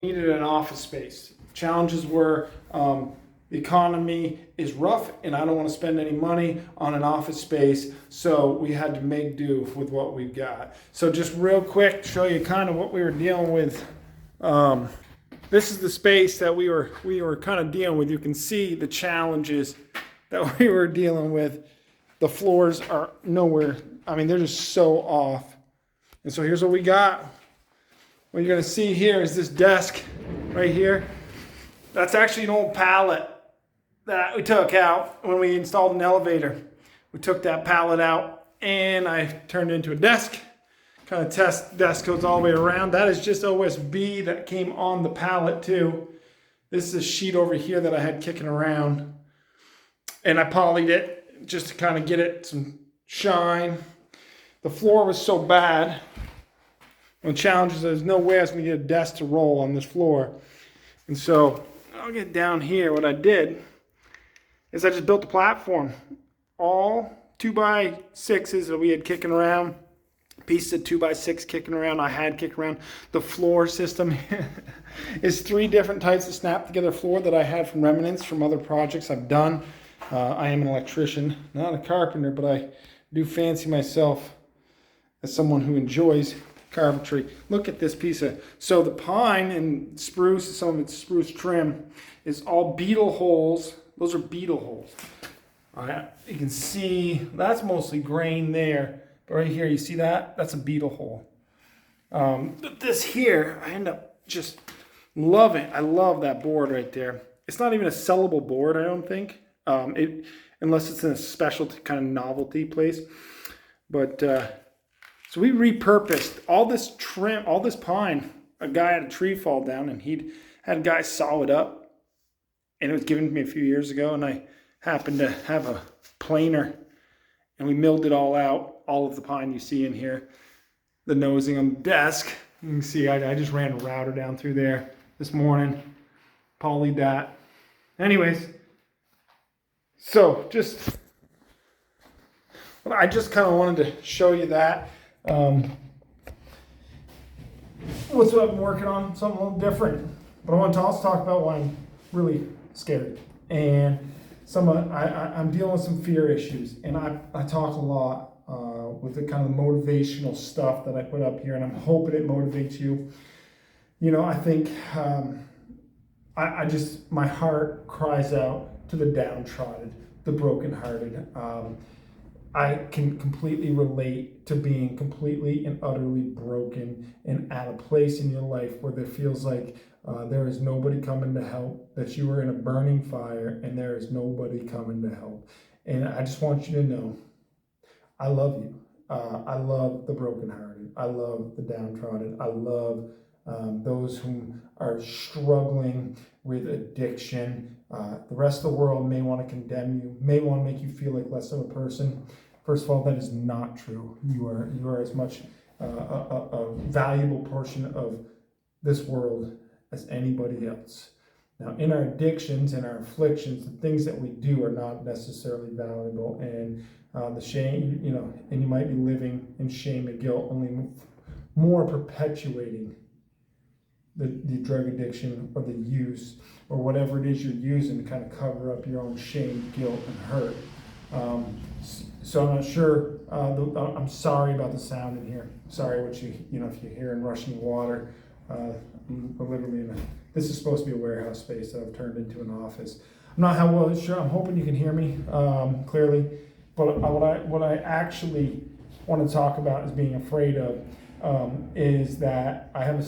needed an office space. Challenges were the economy is rough and I don't want to spend any money on an office space, so we had to make do with what we've got. So just real quick to show you kind of what we were dealing with. This is the space that we were kind of dealing with. You can see the challenges that we were dealing with. The floors are nowhere. I mean, they're just so off. And so here's what we got. What you're going to see here is this desk right here. That's actually an old pallet that we took out when we installed an elevator. We took that pallet out and I turned it into a desk. Kind of test desk goes all the way around. That is just OSB that came on the pallet too. This is a sheet over here that I had kicking around. And I polyed it just to kind of get it some shine. The floor was so bad. One challenge is there's no way I was going to get a desk to roll on this floor. And so I'll get down here. What I did is I just built a platform. All 2x6s that we had kicking around. Pieces of 2x6 kicking around. I had kicking around. The floor system is 3 different types of snap together floor that I had from remnants from other projects I've done. I am an electrician, not a carpenter, but I do fancy myself as someone who enjoys carpentry. Look at this piece of, so the pine and spruce, some of its spruce trim is all beetle holes. Those are beetle holes. All right, you can see that's mostly grain there, but right here, you see that? That's a beetle hole. But this here, I end up just loving. I love that board right there. It's not even a sellable board, I don't think. Unless it's in a special kind of novelty place. But so we repurposed all this trim, all this pine. A guy had a tree fall down and he'd had a guy saw it up. And it was given to me a few years ago. And I happened to have a planer. And we milled it all out. All of the pine you see in here. The nosing on the desk. You can see I just ran a router down through there this morning. Polyed that. Anyways. So I just kind of wanted to show you that. What's what I've been working on, something a little different. But I want to also talk about why I'm really scared. And I'm dealing with some fear issues. And I talk a lot with the kind of motivational stuff that I put up here. And I'm hoping it motivates you. You know, I think I just, my heart cries out to the downtrodden, the brokenhearted. I can completely relate to being completely and utterly broken and at a place in your life where there feels like there is nobody coming to help, that you are in a burning fire and there is nobody coming to help. And I just want you to know, I love you. I love the brokenhearted. I love the downtrodden. I love those who are struggling with addiction. The rest of the world may want to condemn you, may want to make you feel like less of a person. First of all, that is not true. You are as much a valuable portion of this world as anybody else. Now, in our addictions and our afflictions, the things that we do are not necessarily valuable, and the shame, you know, and you might be living in shame and guilt, only more perpetuating the drug addiction or the use or whatever it is you're using to kind of cover up your own shame, guilt, and hurt. So I'm not sure. I'm sorry about the sound in here. Sorry what if you're hearing rushing water. We're literally this is supposed to be a warehouse space that I've turned into an office. I'm not sure. I'm hoping you can hear me clearly. But what I actually want to talk about is being afraid of is that I have a